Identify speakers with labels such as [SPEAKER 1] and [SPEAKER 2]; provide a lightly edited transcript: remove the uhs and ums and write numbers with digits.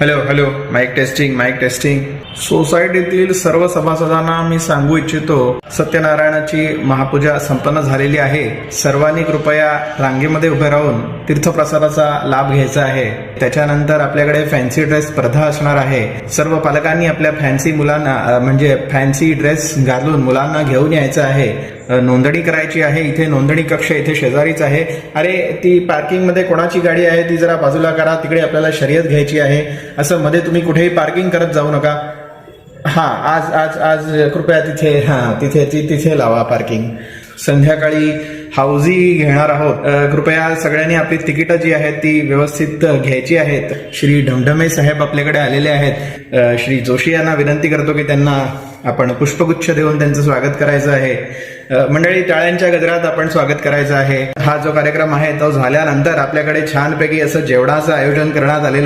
[SPEAKER 1] Hello hello, mike testing. सोसायटीतील सर्व सभासदांना मी सांगू इच्छितो, सत्यनारायणाची महापूजा संपन्न झालेली आहे. सर्वांनी कृपया रांगेमध्ये उभे राहून तीर्थप्रसादाचा लाभ घ्यायचा आहे. त्याच्यानंतर आपल्याकडे फॅन्सी ड्रेस स्पर्धा असणार आहे. सर्व पालकांनी आपल्या फॅन्सी ड्रेस घालून मुलांना घेऊन यायचं आहे. नोंदणी करायची आहे. इथे नोंदणी कक्ष इथे शेजारीच आहे. अरे, ती पार्किंग मध्ये कोणाची गाडी आहे ती जरा बाजूला करा. तिकडे आपल्याला शर्यत घ्यायची आहे. असं मध्ये तुम्ही कुठेही पार्किंग करत जाऊ नका. आज कृपया तिथे लावा पार्किंग. संध्याकाळी हाऊजी घेणार आहोत. कृपया सगळ्यांनी आपली तिकीटं जी आहेत ती व्यवस्थित घ्यायची आहेत. श्री ढमढमे साहेब आपल्याकडे आलेले आहेत. श्री जोशी यांना विनंती करतो की त्यांना आपण पुष्पगुच्छ देऊन त्यांचं स्वागत करायचं आहे. मंडळी, टाळ्यांच्या गजरात आपण स्वागत करायचं आहे. हा जो कार्यक्रम आहे तो झाल्यानंतर आपल्याकडे छानपैकी असं जेवणाचं आयोजन करण्यात आलेलं